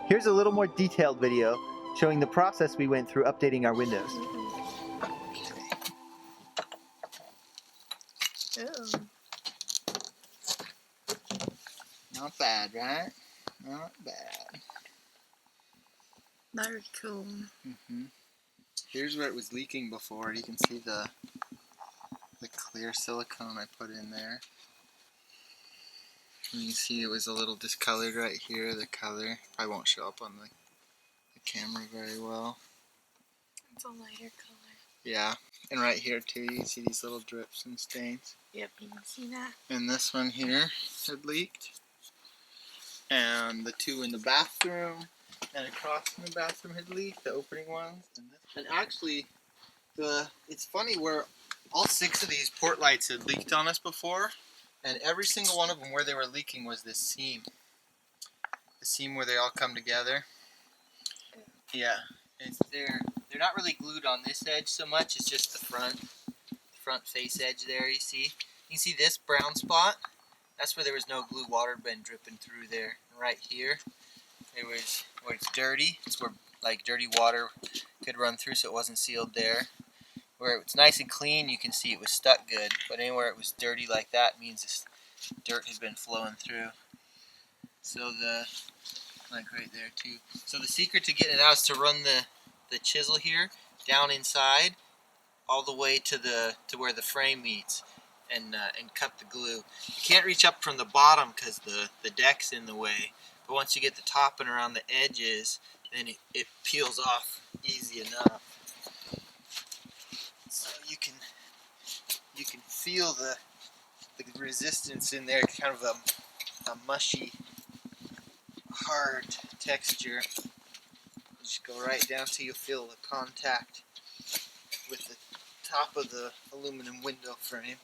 Here's a little more detailed video showing the process we went through updating our windows. Ooh. Not bad, right? Not bad. Very cool. Here's where it was leaking before. You can see the clear silicone I put in there. And you see it was a little discolored right here, the color. Probably won't show up on the camera very well. It's a lighter color. Yeah, and right here too, you can see these little drips and stains. Yep, you can see that. And this one here had leaked. And the two in the bathroom and across from the bathroom had leaked, the opening ones. And actually, it's funny where all 6 of these port lights had leaked on us before, and every single one of them where they were leaking was this seam. The seam where they all come together. Yeah, they're not really glued on this edge so much, it's just the front face edge there, you see. You can see this brown spot? That's where there was no glue, water had been dripping through there. Right here, it was where it's dirty. It's where like dirty water could run through, so it wasn't sealed there. Where it's nice and clean, you can see it was stuck good. But anywhere it was dirty like that means this dirt had been flowing through. So like right there too. So the secret to getting it out is to run the chisel here down inside, all the way to where the frame meets. And cut the glue. You can't reach up from the bottom because the deck's in the way. But once you get the top and around the edges, then it peels off easy enough. So you can feel the resistance in there, kind of a mushy, hard texture. Just go right down till you feel the contact with the top of the aluminum window frame.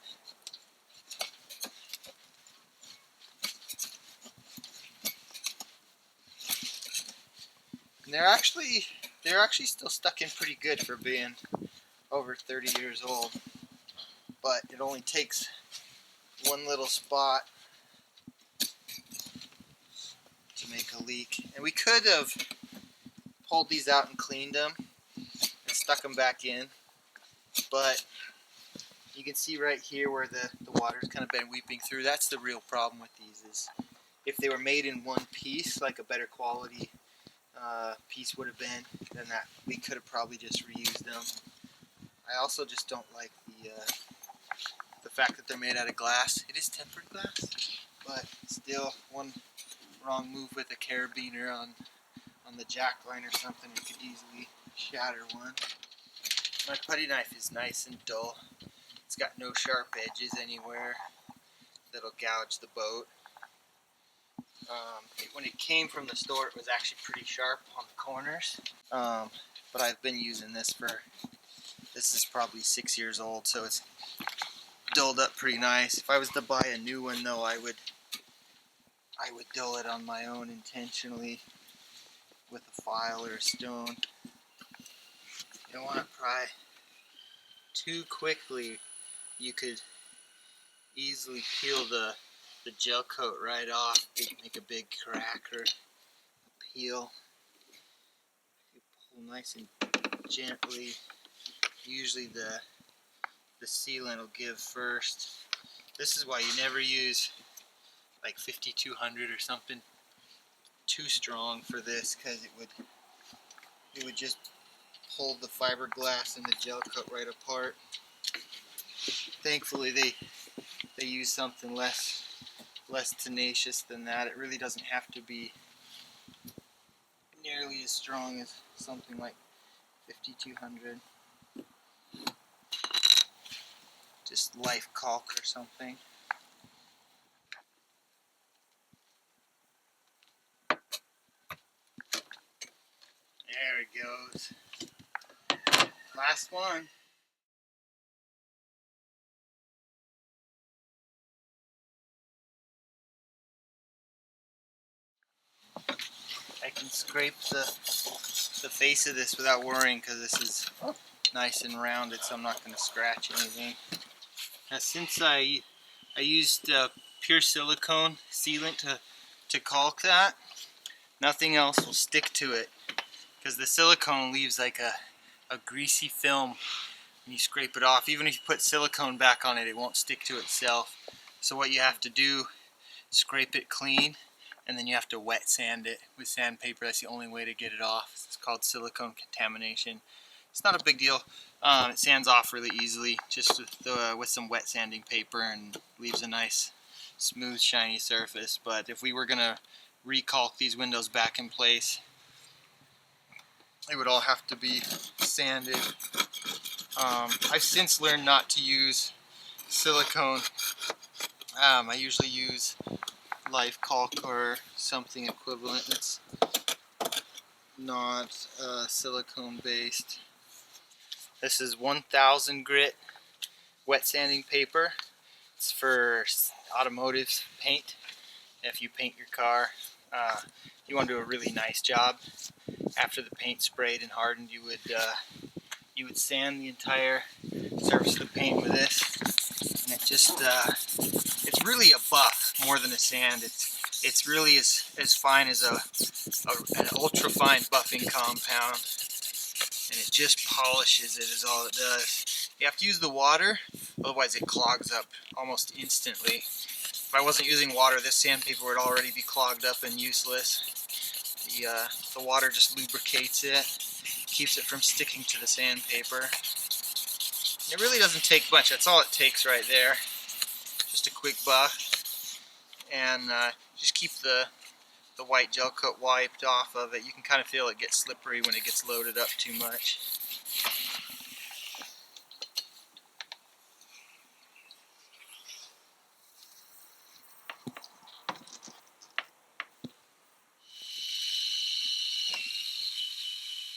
And they're actually still stuck in pretty good for being over 30 years old. But it only takes one little spot to make a leak. And we could have pulled these out and cleaned them and stuck them back in. But you can see right here where the water's kind of been weeping through. That's the real problem with these, is if they were made in one piece, like a better quality piece would have been, then that we could have probably just reused them. I also just don't like the fact that they're made out of glass. It is tempered glass, but still, one wrong move with a carabiner on the jack line or something, it could easily shatter one. My putty knife is nice and dull. It's got no sharp edges anywhere that'll gouge the boat. When it came from the store, it was actually pretty sharp on the corners. But I've been using this this is probably 6 years old, so it's dulled up pretty nice. If I was to buy a new one though, I would dull it on my own intentionally with a file or a stone. You don't want to pry too quickly. You could easily peel the gel coat right off, make a big crack or a peel. You pull nice and gently. Usually the sealant will give first. This is why you never use like 5200 or something too strong for this, because it would just pull the fiberglass and the gel coat right apart. Thankfully they use something less tenacious than that. It really doesn't have to be nearly as strong as something like 5200. Just life caulk or something. There it goes. Last one. I can scrape the face of this without worrying, because this is nice and rounded, so I'm not going to scratch anything. Now, since I used pure silicone sealant to caulk that, Nothing else will stick to it because the silicone leaves like a greasy film when you scrape it off. Even if you put silicone back on it, it won't stick to itself. So what you have to do, scrape it clean, and then you have to wet sand it with sandpaper. That's the only way to get it off. It's called silicone contamination. It's not a big deal. It sands off really easily just with some wet sanding paper, and leaves a nice smooth shiny surface. But if we were gonna recalk these windows back in place, it would all have to be sanded. I've since learned not to use silicone. I usually use life caulk or something equivalent that's not silicone based. This is 1000 grit wet sanding paper. It's for automotive paint. If you paint your car, you want to do a really nice job. After the paint sprayed and hardened, you would sand the entire surface of the paint with this, and it just it's really a buff more than a sand. It's really as fine as an ultra fine buffing compound, and it just polishes it is all it does. You have to use the water, otherwise it clogs up almost instantly. If I wasn't using water, this sandpaper would already be clogged up and useless. The water just lubricates it, keeps it from sticking to the sandpaper. It really doesn't take much. That's all it takes right there. Just a quick buff, and just keep the white gel coat wiped off of it. You can kind of feel it get slippery when it gets loaded up too much.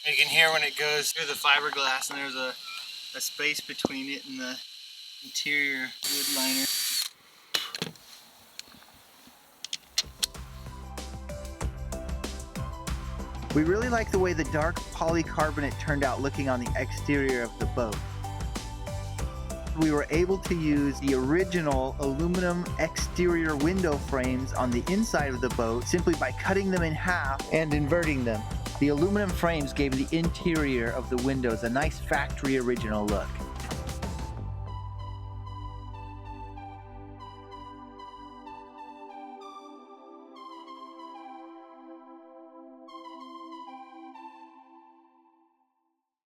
You can hear when it goes through the fiberglass, and there's a space between it and the interior wood liner. We really like the way the dark polycarbonate turned out looking on the exterior of the boat. We were able to use the original aluminum exterior window frames on the inside of the boat simply by cutting them in half and inverting them. The aluminum frames gave the interior of the windows a nice factory original look.